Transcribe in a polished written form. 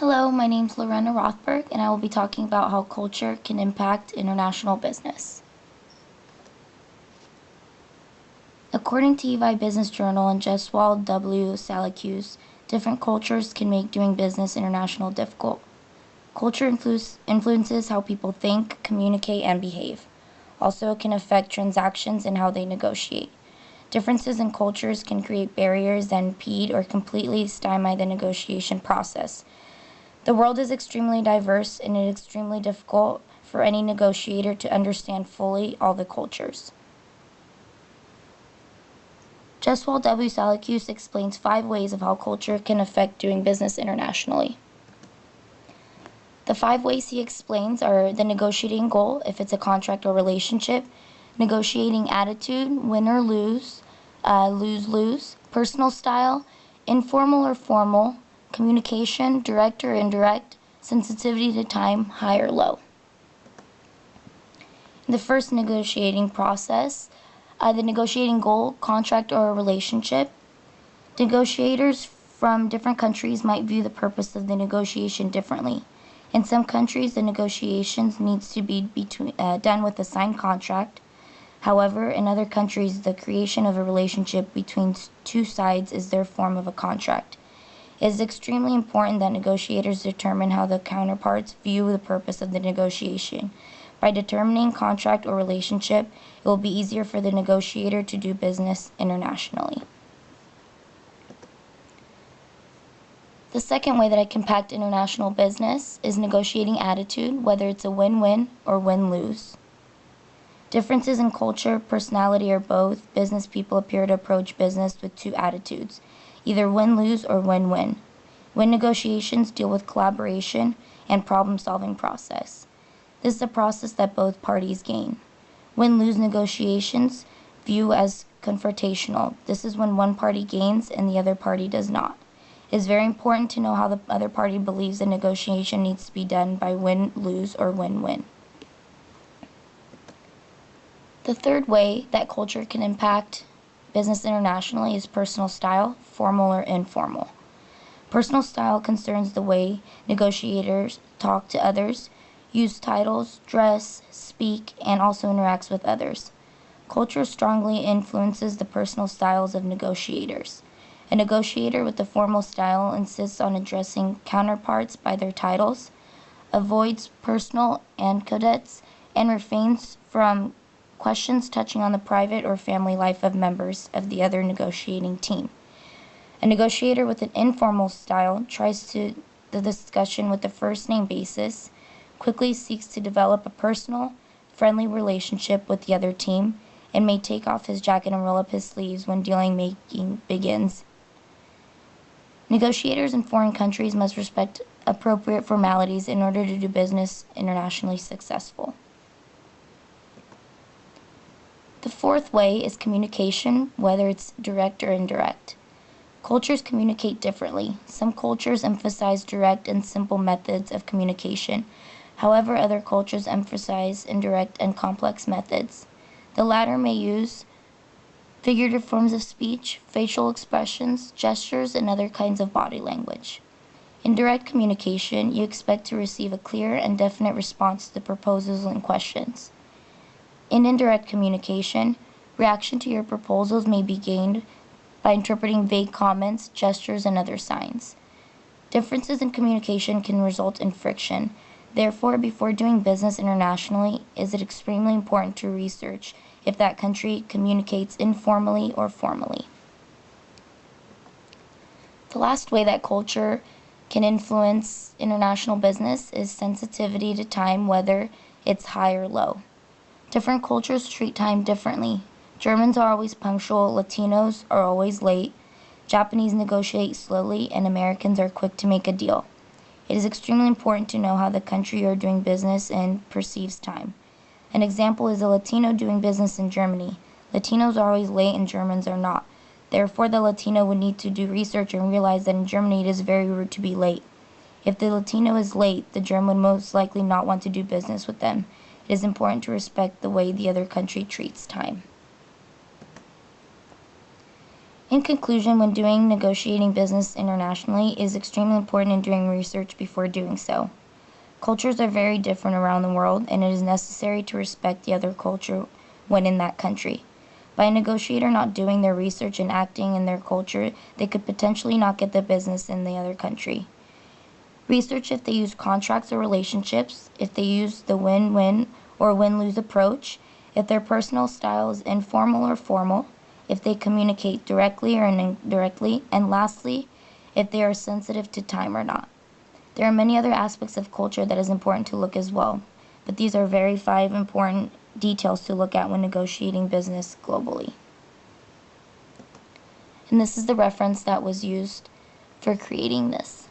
Hello, my name is Lorena Rothberg, and I will be talking about how culture can impact international business. According to EY Business Journal and Jeswald W. Salakuse, different cultures can make doing business international difficult. Culture influences how people think, communicate, and behave. Also, it can affect transactions and how they negotiate. Differences in cultures can create barriers that impede or completely stymie the negotiation process. The world is extremely diverse, and it is extremely difficult for any negotiator to understand fully all the cultures. Jeswald W. Salakuse explains 5 ways of how culture can affect doing business internationally. The 5 ways he explains are the negotiating goal, if it's a contract or relationship, negotiating attitude, win or lose, lose-lose, personal style, informal or formal, communication, direct or indirect, sensitivity to time, high or low. In the first negotiating process, the negotiating goal, contract or a relationship. Negotiators from different countries might view the purpose of the negotiation differently. In some countries, the negotiations needs to be done with a signed contract. However, in other countries, the creation of a relationship between two sides is their form of a contract. It is extremely important that negotiators determine how the counterparts view the purpose of the negotiation. By determining contract or relationship, it will be easier for the negotiator to do business internationally. The second way that I can impact international business is negotiating attitude, whether it's a win-win or win-lose. Differences in culture, personality, or both, business people appear to approach business with 2 attitudes, either win-lose or win-win. Win negotiations deal with collaboration and problem-solving process. This is a process that both parties gain. Win-lose negotiations view as confrontational. This is when one party gains and the other party does not. It is very important to know how the other party believes the negotiation needs to be done by win-lose or win-win. The third way that culture can impact business internationally is personal style, formal or informal. Personal style concerns the way negotiators talk to others, use titles, dress, speak, and also interacts with others. Culture strongly influences the personal styles of negotiators. A negotiator with a formal style insists on addressing counterparts by their titles, avoids personal anecdotes, and refrains from questions touching on the private or family life of members of the other negotiating team. A negotiator with an informal style tries to the discussion with a first-name basis, quickly seeks to develop a personal, friendly relationship with the other team, and may take off his jacket and roll up his sleeves when dealing-making begins. Negotiators in foreign countries must respect appropriate formalities in order to do business internationally successful. The fourth way is communication, whether it's direct or indirect. Cultures communicate differently. Some cultures emphasize direct and simple methods of communication. However, other cultures emphasize indirect and complex methods. The latter may use figurative forms of speech, facial expressions, gestures, and other kinds of body language. In direct communication, you expect to receive a clear and definite response to the proposals and questions. In indirect communication, reaction to your proposals may be gained by interpreting vague comments, gestures, and other signs. Differences in communication can result in friction. Therefore, before doing business internationally, is it extremely important to research if that country communicates informally or formally. The last way that culture can influence international business is sensitivity to time, whether it's high or low. Different cultures treat time differently. Germans are always punctual, Latinos are always late, Japanese negotiate slowly, and Americans are quick to make a deal. It is extremely important to know how the country you're doing business in perceives time. An example is a Latino doing business in Germany. Latinos are always late and Germans are not. Therefore, the Latino would need to do research and realize that in Germany it is very rude to be late. If the Latino is late, the German would most likely not want to do business with them. It is important to respect the way the other country treats time. In conclusion, when negotiating business internationally, it is extremely important in doing research before doing so. Cultures are very different around the world, and it is necessary to respect the other culture when in that country. By a negotiator not doing their research and acting in their culture, they could potentially not get the business in the other country. Research if they use contracts or relationships, if they use the win-win or win-lose approach, if their personal style is informal or formal, if they communicate directly or indirectly, and lastly, if they are sensitive to time or not. There are many other aspects of culture that is important to look as well, but these are very 5 important details to look at when negotiating business globally. And this is the reference that was used for creating this.